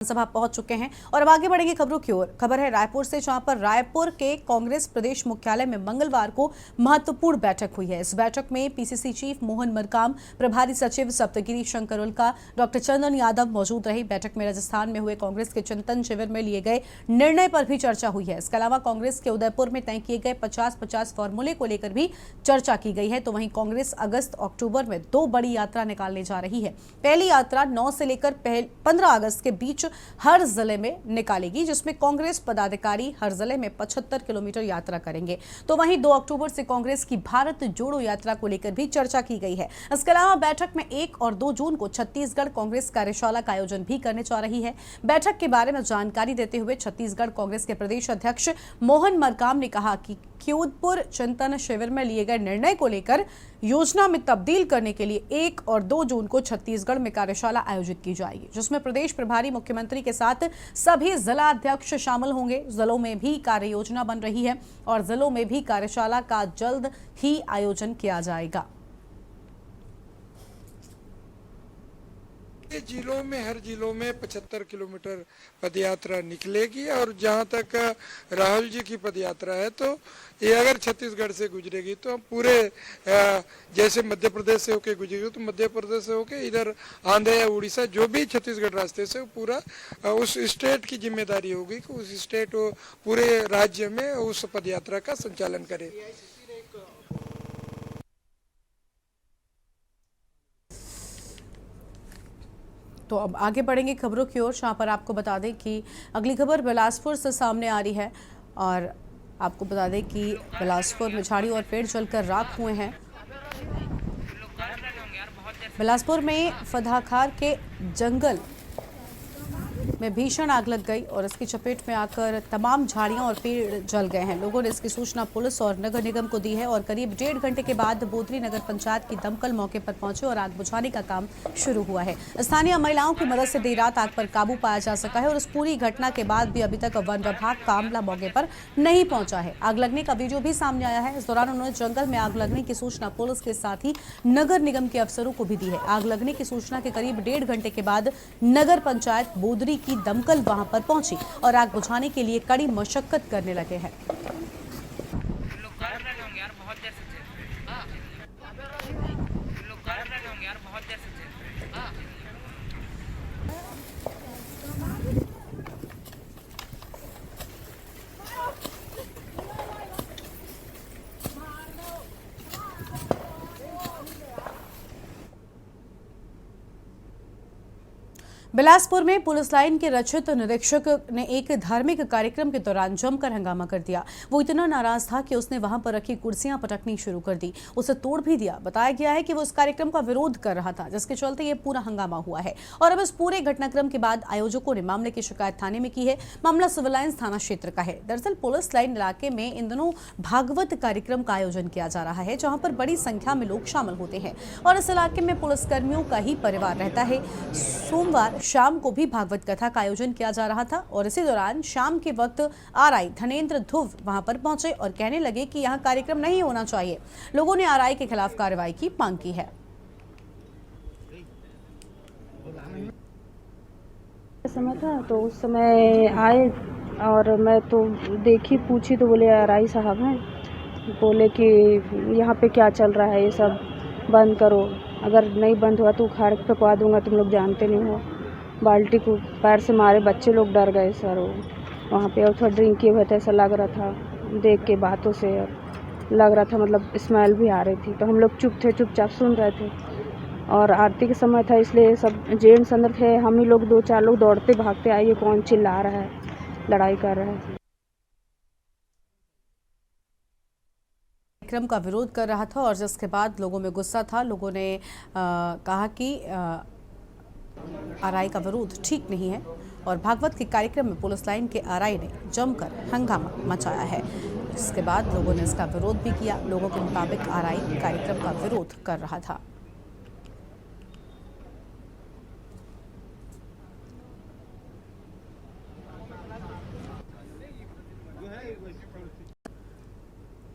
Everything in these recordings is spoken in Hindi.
सभा पहुंच चुके हैं और अब आगे बढ़ेंगे खबरों की ओर। खबर है रायपुर से, जहां पर रायपुर के कांग्रेस प्रदेश मुख्यालय में मंगलवार को महत्वपूर्ण बैठक हुई है। इस बैठक में पीसीसी चीफ मोहन मरकाम, प्रभारी सचिव सप्तगिरी शंकर उल्का, डॉक्टर चंदन यादव मौजूद रही। बैठक में राजस्थान में हुए कांग्रेस के चिंतन शिविर में लिए गए निर्णय पर भी चर्चा हुई है। इसके अलावा कांग्रेस के उदयपुर में तय किए गए 50-50 फॉर्मूले को लेकर भी चर्चा की गई है। तो वहीं कांग्रेस अगस्त अक्टूबर में 2 बड़ी यात्रा निकालने जा रही है। पहली यात्रा 9 से लेकर 15 अगस्त के बीच हर जिले में निकालेगी, जिसमें कांग्रेस पदाधिकारी हर जिले में 75 किलोमीटर यात्रा करेंगे। तो वहीं 2 अक्टूबर से कांग्रेस की भारत जोड़ो यात्रा को लेकर भी चर्चा की गई है। इसके अलावा बैठक में 1 और 2 जून को छत्तीसगढ़ कांग्रेस कार्यशाला का आयोजन भी करने जा रही है। बैठक के बारे में जानकारी देते हुए छत्तीसगढ़ कांग्रेस के प्रदेश अध्यक्ष मोहन मरकाम ने कहा कि क्यूदपुर चिंतन शिविर में लिए गए निर्णय को लेकर योजना में तब्दील करने के लिए 1 और 2 जून को छत्तीसगढ़ में कार्यशाला आयोजित की जाएगी, जिसमें प्रदेश प्रभारी मुख्यमंत्री के साथ सभी जिला अध्यक्ष शामिल होंगे। जिलों में भी कार्य योजना बन रही है और जिलों में भी कार्यशाला का जल्द ही आयोजन किया जाएगा। जिलों में हर जिलों में 75 किलोमीटर पदयात्रा निकलेगी और जहां तक राहुल जी की पदयात्रा है तो ये अगर छत्तीसगढ़ से गुजरेगी तो पूरे जैसे मध्य प्रदेश से होके गुजरेगी तो मध्य प्रदेश से होके इधर आंध्र या उड़ीसा जो भी छत्तीसगढ़ रास्ते से पूरा उस स्टेट की जिम्मेदारी होगी कि उस स्टेट पूरे राज्य में उस पदयात्रा का संचालन करे। तो अब आगे बढ़ेंगे खबरों की ओर, जहां पर आपको बता दें कि अगली खबर बिलासपुर से सामने आ रही है और आपको बता दें कि बिलासपुर में झाड़ी और पेड़ जलकर राख हुए हैं। बिलासपुर में फदाखार के जंगल में भीषण आग लग गई और इसकी चपेट में आकर तमाम झाड़ियां और पेड़ जल गए हैं। लोगों ने इसकी सूचना पुलिस और नगर निगम को दी है और करीब 1.5 घंटे के बाद बोदरी नगर पंचायत की दमकल मौके पर पहुंचे और आग बुझाने का काम शुरू हुआ है। स्थानीय महिलाओं की मदद से देर रात आग पर काबू पाया जा सका है और इस पूरी घटना के बाद भी अभी तक वन विभाग का अमला मौके पर नहीं पहुंचा है। आग लगने का वीडियो भी सामने आया है। इस दौरान उन्होंने जंगल में आग लगने की सूचना पुलिस के साथ ही नगर निगम के अफसरों को भी दी है। आग लगने की सूचना के करीब 1.5 घंटे के बाद नगर पंचायत बोदरी की दमकल वहां पर पहुंची और आग बुझाने के लिए कड़ी मशक्कत करने लगे हैं। बिलासपुर में पुलिस लाइन के रक्षित निरीक्षक ने एक धार्मिक कार्यक्रम के दौरान जमकर हंगामा कर दिया। वो इतना नाराज था कि उसने वहां पर रखी कुर्सियां पटकनी शुरू कर दी, उसे तोड़ भी दिया। बताया गया है कि वो इस कार्यक्रम का विरोध कर रहा था, जिसके चलते ये पूरा हंगामा हुआ है। और अब इस पूरे घटनाक्रम के बाद आयोजकों ने मामले की शिकायत थाने में की है। मामला सिविल लाइंस थाना क्षेत्र का है। दरअसल पुलिस लाइन इलाके में इन दिनों भागवत कार्यक्रम का आयोजन किया जा रहा है, जहाँ पर बड़ी संख्या में लोग शामिल होते हैं और इस इलाके में पुलिसकर्मियों का ही परिवार रहता है। सोमवार शाम को भी भागवत कथा का आयोजन किया जा रहा था और इसी दौरान शाम के वक्त आरआई धनेंद्र ध्रुव वहां पर पहुंचे और कहने लगे कि यहां कार्यक्रम नहीं होना चाहिए। लोगों ने आरआई के खिलाफ कार्रवाई की मांग की है। समय था तो उस समय आए और मैं तो देखी, पूछी तो बोले आरआई साहब हैं, बोले कि यहाँ पे क्या चल रहा है, ये सब बंद करो, अगर नहीं बंद हुआ तो उखाड़ फेंकवा दूंगा, तुम लोग जानते नहीं हो। बाल्टी को पैर से मारे, बच्चे लोग डर गए सर। वहाँ पे और थोड़ा ड्रिंक किए हुए थे, ऐसा लग रहा था देख के, बातों से लग रहा था, मतलब स्मेल भी आ रही थी। तो हम लोग चुप थे, चुपचाप सुन रहे थे और आरती का समय था, इसलिए सब जेंट्स अंदर थे। हम ही लोग 2-4 लोग दौड़ते भागते आए, ये कौन चिल्ला रहा है, लड़ाई कर रहा है। कार्यक्रम का विरोध कर रहा था और जिसके बाद लोगों में गुस्सा था। लोगों ने कहा कि आरआई का विरोध ठीक नहीं है और भागवत के कार्यक्रम में पुलिस लाइन के आरआई ने जमकर हंगामा मचाया है। इसके बाद लोगों ने इसका विरोध भी किया। लोगों के मुताबिक आरआई कार्यक्रम का विरोध कर रहा था।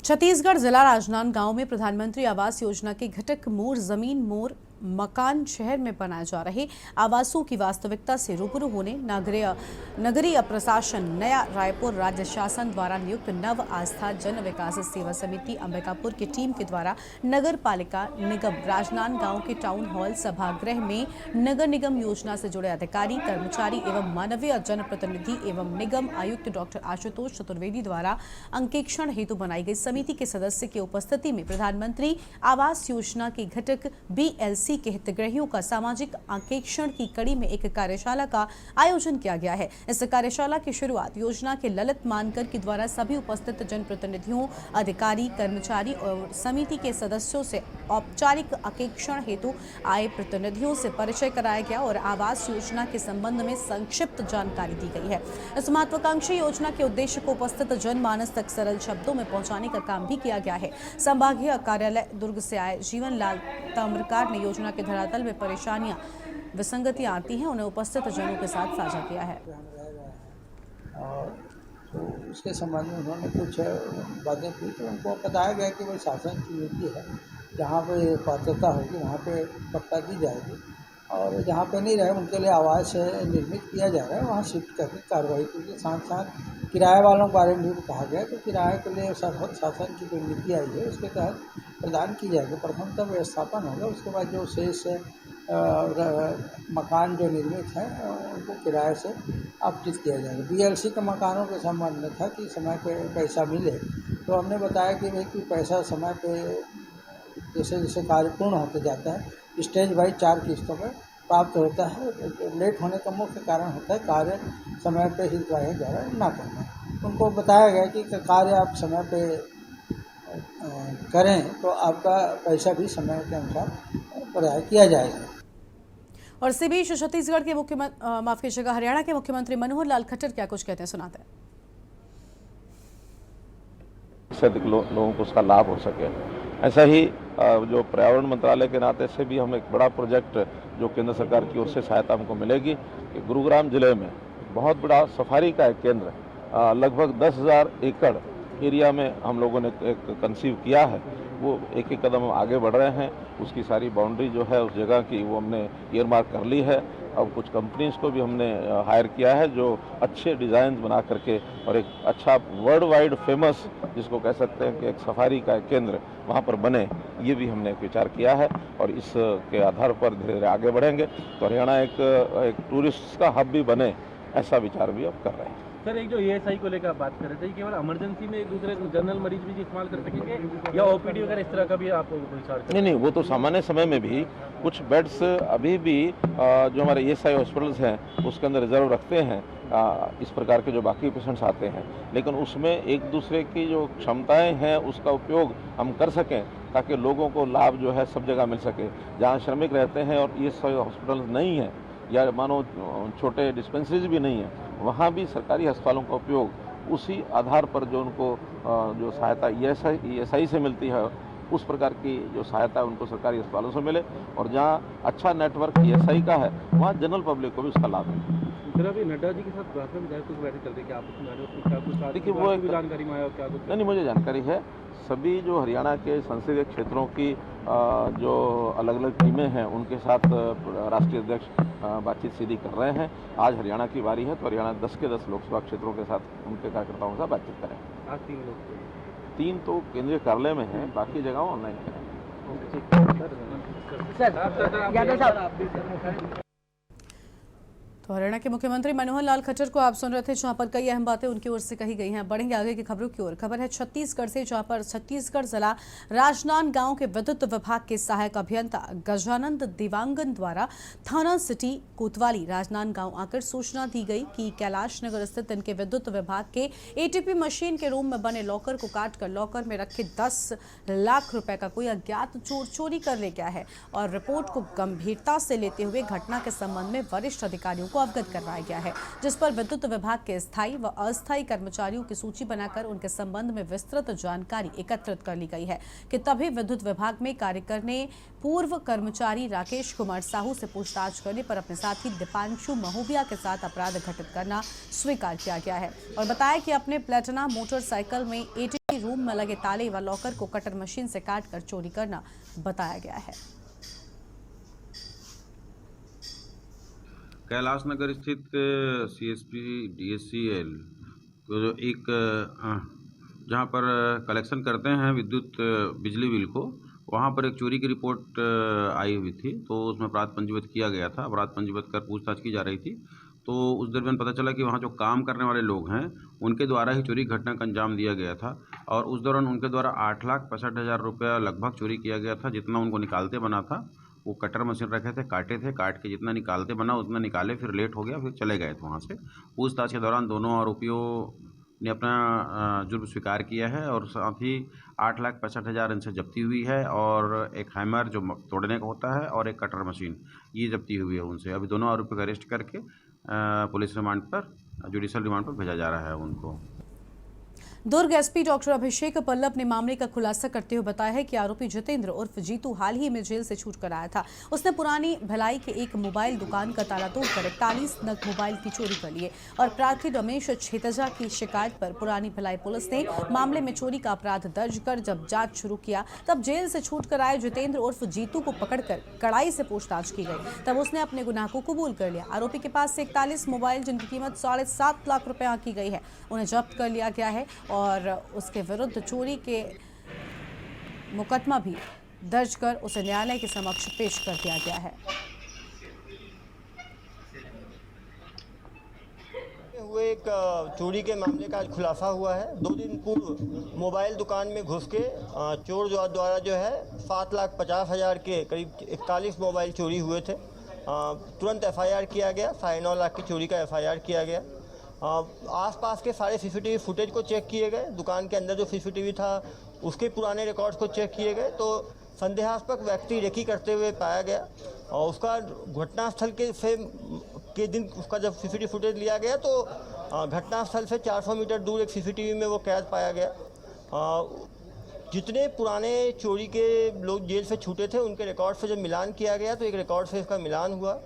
छत्तीसगढ़ जिला राजनांदगांव में प्रधानमंत्री आवास योजना के घटक मोर जमीन मोर मकान शहर में बनाए जा रहे आवासों की वास्तविकता से रूबरू होने नगरीय प्रशासन नया रायपुर राज्य शासन द्वारा नियुक्त नव आस्था जन विकास सेवा समिति अंबिकापुर की टीम के द्वारा नगर पालिका निगम राजनांदगांव के टाउन हॉल सभागृह में नगर निगम योजना से जुड़े अधिकारी कर्मचारी एवं मानवीय जनप्रतिनिधि एवं निगम आयुक्त डॉक्टर आशुतोष चतुर्वेदी द्वारा अंकेक्षण हेतु बनाई गई समिति के सदस्य की उपस्थिति में प्रधानमंत्री आवास योजना के घटक BLC के हितग्राहियों का सामाजिक अंकेक्षण की कड़ी में एक कार्यशाला का आयोजन किया गया है। इस कार्यशाला की शुरुआत योजना के ललित मानकर के द्वारा सभी उपस्थित जनप्रतिनिधियों, अधिकारी, कर्मचारी और समिति के सदस्यों से औपचारिक अंकेक्षण हेतु आए प्रतिनिधियों से परिचय कराया गया और आवास योजना के संबंध में संक्षिप्त जानकारी दी गई है। इस महत्वाकांक्षी योजना के उद्देश्य को उपस्थित जनमानस तक सरल शब्दों में पहुंचाने का काम भी किया गया है। संभागीय कार्यालय दुर्ग से आए जीवन लाल ताम्रकार ने योजना के धरातल में परेशानियां विसंगतियां आती हैं उन्हें उपस्थित जनों के साथ साझा किया है। और तो उसके संबंध में उन्होंने कुछ बातें की तो उनको बताया गया कि भाई शासन की नीति है, जहाँ पे पात्रता होगी वहाँ पे पट्टा दी जाएगी और जहाँ पे नहीं रहे उनके लिए आवास निर्मित किया जा रहा है, वहाँ शिफ्ट करने की कार्रवाई की गई। साथ साथ किराए वालों के बारे में भी कहा गया तो किराए के लिए शासन की जो नीति आई है उसके तहत प्रदान की जाएगी। प्रथम तक व्यवस्थापन होगा, उसके बाद जो शेष मकान जो निर्मित हैं उनको किराए से आवंटित किया जाएगा। BLC के मकानों के संबंध में था कि समय पे पैसा मिले, तो हमने बताया कि भाई कि पैसा समय पे जैसे जैसे कार्य पूर्ण होते जाता है स्टेज वाइज 4 किस्तों में प्राप्त होता है। लेट होने का मुख्य कारण होता है कार्य समय पे हितग्राही द्वारा ना करना। उनको बताया गया कि कार्य आप समय पे करें तो आपका पैसा भी समय के अनुसार प्रदान किया जाएगा। और इसी बीच छत्तीसगढ़ के हरियाणा के मुख्यमंत्री मनोहर लाल खट्टर क्या कुछ कहते हैं, सुनाते हैं। से अधिक लोगों को उसका लाभ हो सके। ऐसा ही जो पर्यावरण मंत्रालय के नाते से भी हम एक बड़ा प्रोजेक्ट जो केंद्र सरकार की ओर से सहायता हमको मिलेगी कि गुरुग्राम जिले में बहुत बड़ा सफारी का एक केंद्र लगभग 10,000 एकड़ एरिया में हम लोगों ने एक कंसीव किया है। वो एक एक कदम आगे बढ़ रहे हैं। उसकी सारी बाउंड्री जो है उस जगह की वो हमने ईयरमार्क कर ली है। अब कुछ कंपनीज को भी हमने हायर किया है जो अच्छे डिज़ाइन बना करके और एक अच्छा वर्ल्ड वाइड फेमस जिसको कह सकते हैं कि एक सफारी का एक केंद्र वहाँ पर बने, ये भी हमने एक विचार किया है और इसके आधार पर धीरे धीरे आगे बढ़ेंगे तो हरियाणा एक टूरिस्ट का हब भी बने, ऐसा विचार भी अब कर रहे हैं। सर, एक जो ESI को लेकर आप बात कर रहे थे, केवल इमरजेंसी में एक दूसरे जनरल मरीज भी इस्तेमाल कर सकेंगे या OPD वगैरह इस तरह का भी आप विचार करें? नहीं, वो तो सामान्य समय में भी कुछ बेड्स अभी भी जो हमारे ESI हॉस्पिटल्स हैं उसके अंदर रिजर्व रखते हैं इस प्रकार के जो बाकी पेशेंट्स आते हैं, लेकिन उसमें एक दूसरे की जो क्षमताएं हैं उसका उपयोग हम कर सकें ताकि लोगों को लाभ जो है सब जगह मिल सके। जहाँ श्रमिक रहते हैं और ESI हॉस्पिटल्स नहीं है या मानो छोटे डिस्पेंसरीज भी नहीं है, वहाँ भी सरकारी अस्पतालों का उपयोग उसी आधार पर जो उनको जो सहायता ESI से मिलती है उस प्रकार की जो सहायता है उनको सरकारी अस्पतालों से मिले और जहाँ अच्छा नेटवर्क ESI का है वहाँ जनरल पब्लिक को भी उसका लाभ मिले। सर, अभी नड्डा जी के साथ कुछ बैठक चल रही है, आप देखिए वो जानकारी में आया क्या कुछ? नहीं, मुझे जानकारी है। सभी जो हरियाणा के संसदीय क्षेत्रों की जो अलग अलग टीमें हैं उनके साथ राष्ट्रीय अध्यक्ष बातचीत सीधी कर रहे हैं। आज हरियाणा की बारी है तो हरियाणा 10 के 10 लोकसभा क्षेत्रों के साथ उनके कार्यकर्ताओं के साथ बातचीत करें। आज 3 लोग, 3 तो केंद्रीय कार्यालय में हैं, बाकी जगह ऑनलाइन करें। तो हरियाणा के मुख्यमंत्री मनोहर लाल खट्टर को आप सुन रहे थे, जहां पर कई अहम बातें उनकी ओर से कही गई हैं। बढ़ेंगे आगे की खबरों की ओर। खबर है छत्तीसगढ़ से, जहां पर छत्तीसगढ़ जिला राजनांदगांव के विद्युत विभाग के सहायक अभियंता गजानंद दिवांगन द्वारा थाना सिटी कोतवाली राजनांदगांव आकर सूचना दी गई कि कैलाश नगर स्थित इनके विद्युत विभाग के ATP मशीन के रूम में बने लॉकर को काटकर लॉकर में रखे 10 लाख रुपए का कोई अज्ञात चोर चोरी कर ले गया है और रिपोर्ट को गंभीरता से लेते हुए घटना के संबंध में वरिष्ठ अधिकारियों को अवगत करवाया गया है, जिस पर विद्युत विभाग के स्थायी व अस्थायी कर्मचारियों की सूची बनाकर उनके संबंध में विस्तृत जानकारी एकत्रित कर ली गई है कि तभी विद्युत विभाग में कार्य करने पूर्व कर्मचारी राकेश कुमार साहू से पूछताछ करने पर अपने साथी दीपांशु महोबिया के साथ अपराध घटित करना स्वीकार किया गया है और बताया कि अपने प्लेटिना मोटरसाइकिल में ATP रूम में लगे ताले व लॉकर को कटर मशीन से काटकर चोरी करना बताया गया है। कैलाश नगर स्थित CSP DSCL को जो एक जहाँ पर कलेक्शन करते हैं विद्युत बिजली बिल को, वहाँ पर एक चोरी की रिपोर्ट आई हुई थी। तो उसमें अपराध पंजीबद्ध किया गया था। अपराध पंजीबद्ध कर पूछताछ की जा रही थी। तो उस दरमियान पता चला कि वहाँ जो काम करने वाले लोग हैं उनके द्वारा ही चोरी घटना का अंजाम दिया गया था और उस दौरान उनके द्वारा 8,65,000 रुपया लगभग चोरी किया गया था। जितना उनको निकालते बना था, वो कटर मशीन रखे थे, काट के जितना निकालते बना उतना निकाले, फिर लेट हो गया, फिर चले गए थे वहाँ से। पूछताछ के दौरान दोनों आरोपियों ने अपना जुर्म स्वीकार किया है और साथ ही 8,65,000 इनसे जब्ती हुई है और एक हैमर जो तोड़ने का होता है और एक कटर मशीन, ये जब्ती हुई है उनसे। अभी दोनों आरोपियों को अरेस्ट करके पुलिस रिमांड पर, जुडिशल रिमांड पर भेजा जा रहा है उनको। दुर्ग एसपी डॉक्टर अभिषेक पल्लव ने मामले का खुलासा करते हुए बताया है कि आरोपी जितेंद्र उर्फ जीतू हाल ही में जेल से छूट कर आया था। उसने पुरानी भिलाई के एक मोबाइल दुकान का ताला तोड़कर 41 नग मोबाइल की चोरी कर लिए और प्रार्थी रमेश छेतजा की शिकायत पर पुरानी भिलाई पुलिस ने मामले में चोरी का अपराध दर्ज कर जब जांच शुरू किया, तब जेल से छूट कर आए जितेंद्र उर्फ जीतू को पकड़कर कड़ाई से पूछताछ की गई। तब उसने अपने गुनाह को कबूल कर लिया। आरोपी के पास से 41 मोबाइल जिनकी कीमत 7.5 लाख रुपए आंकी गई है, उन्हें जब्त कर लिया गया है और उसके विरुद्ध चोरी के मुकदमा भी दर्ज कर उसे न्यायालय के समक्ष पेश कर दिया गया है। हुए एक चोरी के मामले का खुलासा हुआ है। 2 दिन पूर्व मोबाइल दुकान में घुस के चोर द्वारा जो है 7,50,000 के करीब 41 मोबाइल चोरी हुए थे। तुरंत FIR किया गया। 9.5 लाख की चोरी का FIR किया गया। आसपास के सारे CCTV फुटेज को चेक किए गए। दुकान के अंदर जो CCTV था उसके पुराने रिकॉर्ड्स को चेक किए गए तो संदेहास्पद व्यक्ति रेकी करते हुए पाया गया और उसका घटनास्थल के दिन उसका जब CCTV फुटेज लिया गया तो घटनास्थल से 400 मीटर दूर एक CCTV में वो कैद पाया गया। जितने पुराने चोरी के लोग जेल से छूटे थे उनके रिकॉर्ड से जब मिलान किया गया तो एक रिकॉर्ड से इसका मिलान हुआ।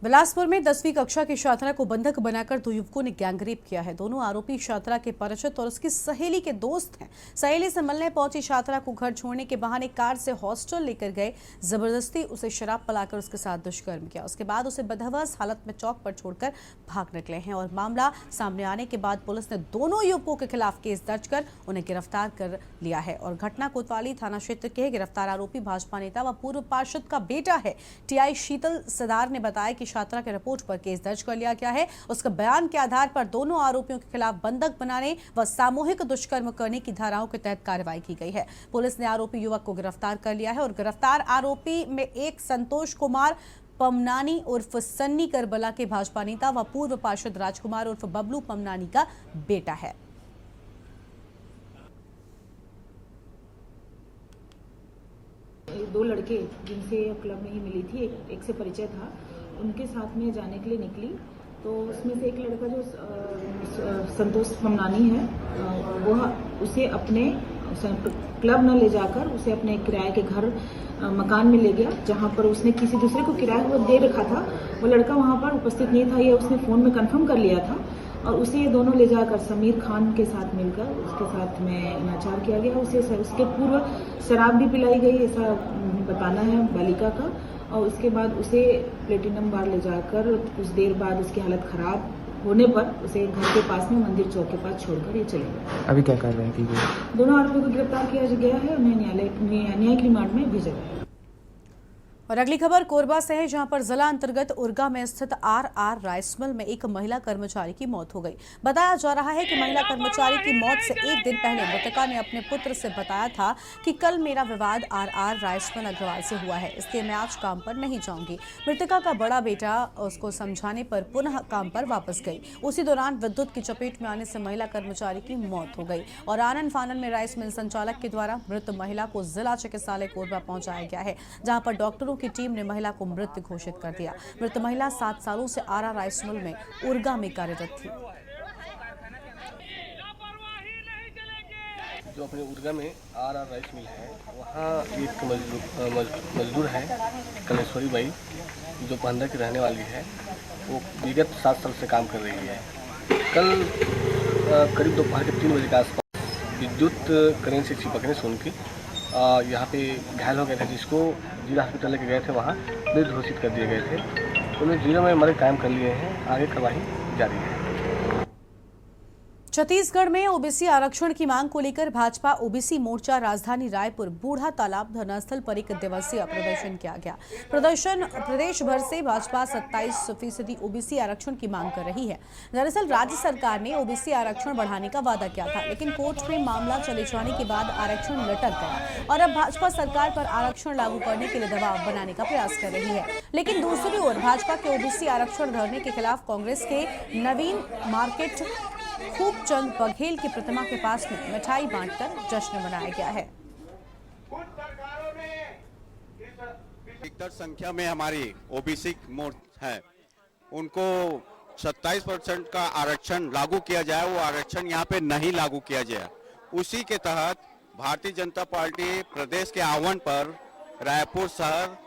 बिलासपुर में 10वीं कक्षा की छात्रा को बंधक बनाकर 2 युवकों ने गैंगरेप किया है। दोनों आरोपी छात्रा के परिचित और उसकी सहेली के दोस्त हैं। सहेली से मिलने पहुंची छात्रा को घर छोड़ने के बहाने कार से हॉस्टल लेकर गए, जबरदस्ती उसे शराब पिलाकर उसके साथ दुष्कर्म किया। उसके बाद उसे बदहवास हालत में चौक पर छोड़कर भाग निकले हैं और मामला सामने आने के बाद पुलिस ने दोनों युवकों के खिलाफ केस दर्ज कर उन्हें गिरफ्तार कर लिया है और घटना कोतवाली थाना क्षेत्र के गिरफ्तार आरोपी भाजपा नेता व पूर्व पार्षद का बेटा है। TI शीतल सदार ने बताया कि छात्रा के रिपोर्ट पर केस दर्ज कर लिया गया है। उसके बयान के आधार पर दोनों आरोपियों के खिलाफ बंधक बनाने व सामूहिक दुष्कर्म करने की धाराओं के तहत कार्रवाई की गई है। पुलिस ने आरोपी युवक को गिरफ्तार कर लिया है और गिरफ्तार आरोपी में एक संतोष कुमार पमनानी उर्फ सन्नी करबला के भाजपा नेता व पूर्व पार्षद राजकुमार उर्फ बबलू पमनानी का बेटा है। दो लड़के जिनसे क्लब में ही मिली थी, एक से परिचय था, उनके साथ में जाने के लिए निकली तो उसमें से एक लड़का जो संतोष पमनानी है वह उसे अपने क्लब न ले जाकर उसे अपने किराए के घर मकान में ले गया, जहां पर उसने किसी दूसरे को किराया हुआ दे रखा था। वो लड़का वहां पर उपस्थित नहीं था, ये उसने फ़ोन में कंफर्म कर लिया था और उसे ये दोनों ले जाकर समीर खान के साथ मिलकर उसके साथ में अनाचार किया गया। उसे उसके पूर्व शराब भी पिलाई गई, ऐसा बताना है बालिका का, और उसके बाद उसे प्लेटिनम बार ले जाकर कुछ देर बाद उसकी हालत खराब होने पर उसे घर के पास में मंदिर चौक के पास छोड़कर ये चले गए। अभी क्या कार्रवाई की गई? दोनों आरोपियों को गिरफ्तार किया गया है, उन्हें न्यायिक रिमांड में भेजा गया है। और अगली खबर कोरबा से है, जहां पर जिला अंतर्गत उर्गा में स्थित RR राइस मिल में एक महिला कर्मचारी की मौत हो गई। बताया जा रहा है कि महिला कर्मचारी की मौत से एक दिन पहले मृतका ने अपने पुत्र से बताया था कि कल मेरा विवाद RR राइस मिल अग्रवाल से हुआ है, इसलिए मैं आज काम पर नहीं जाऊंगी। मृतका का बड़ा बेटा उसको समझाने पर पुनः काम पर वापस गई। उसी दौरान विद्युत की चपेट में आने से महिला कर्मचारी की मौत हो गई और आनन फानन में राइस मिल संचालक के द्वारा मृत महिला को जिला चिकित्सालय कोरबा पहुंचाया गया है, जहां पर डॉक्टरों की टीम ने महिला को मृत घोषित कर दिया। मृत महिला 7 सालों से RR राइस मिल में उर्गा में कार्यरत थी। जो अपने उर्गा में RR राइस मिल है, वहाँ एक मजदूर है कलेश्वरी बाई, जो पंडा की रहने वाली है। वो विगत 7 साल से काम कर रही है। कल करीब दोपहर के 3 बजे के आसपास विद्युत करंट से चिपकने से उनकी यहाँ पे घायल हो गए थे, जिसको जिला हॉस्पिटल लेके गए थे, वहाँ मृत घोषित कर दिए गए थे। पुलिस जिले में हमारे कायम कर लिए हैं, आगे कार्रवाई जारी है। छत्तीसगढ़ में ओबीसी आरक्षण की मांग को लेकर भाजपा ओबीसी मोर्चा राजधानी रायपुर बूढ़ा तालाब धरनास्थल पर एक दिवसीय प्रदर्शन किया गया। प्रदर्शन प्रदेश भर से भाजपा 27% ओबीसी आरक्षण की मांग कर रही है। दरअसल राज्य सरकार ने ओबीसी आरक्षण बढ़ाने का वादा किया था, लेकिन कोर्ट में मामला चले जाने के बाद आरक्षण लटक गया और अब भाजपा सरकार पर आरक्षण लागू करने के लिए दबाव बनाने का प्रयास कर रही है। लेकिन दूसरी ओर भाजपा के ओबीसी आरक्षण धरने के खिलाफ कांग्रेस के नवीन मार्केट खूबचंद बघेल की प्रतिमा के पास में मिठाई बांटकर जश्न मनाया गया है। अधिकतर संख्या में हमारी ओबीसी है, उनको 27% का आरक्षण लागू किया जाए, वो आरक्षण यहाँ पे नहीं लागू किया जाए। उसी के तहत भारतीय जनता पार्टी प्रदेश के आह्वान पर रायपुर शहर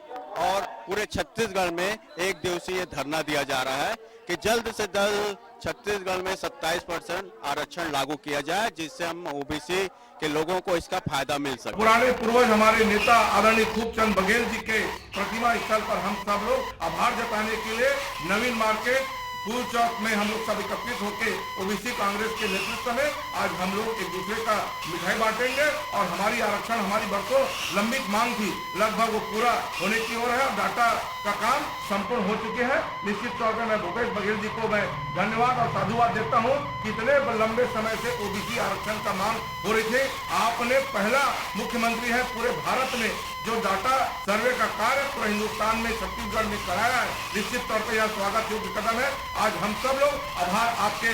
और पूरे छत्तीसगढ़ में एक दिवसीय धरना दिया जा रहा है कि जल्द से जल्द छत्तीसगढ़ में 27% आरक्षण लागू किया जाए, जिससे हम ओबीसी के लोगों को इसका फायदा मिल सके। पुराने पूर्वज हमारे नेता आदरणीय खूबचंद बघेल जी के प्रतिमा स्थल पर हम सब लोग आभार जताने के लिए नवीन मार्केट फूल चौक में हम लोग सब एकत्रित होकर ओबीसी कांग्रेस के नेतृत्व में आज हम लोग एक दूसरे का मिठाई बांटेंगे और हमारी आरक्षण हमारी बरसों लंबित मांग थी, लगभग वो पूरा होने की ओर है। डाटा का काम संपूर्ण हो चुके हैं। निश्चित तौर पर मैं भूपेश बघेल जी को मैं धन्यवाद और साधुवाद देता हूँ। कितने लंबे समय से ओबीसी आरक्षण का मांग हो रही थी। आपने पहला मुख्यमंत्री है पूरे भारत में जो डाटा सर्वे का कार्य पूरे हिंदुस्तान में छत्तीसगढ़ में कराया है। निश्चित तौर पर यह स्वागत योग्य कदम है। आज हम सब लोग आभार आपके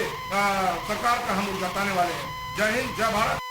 सरकार का हम जताने वाले हैं। जय हिंद, जय भारत।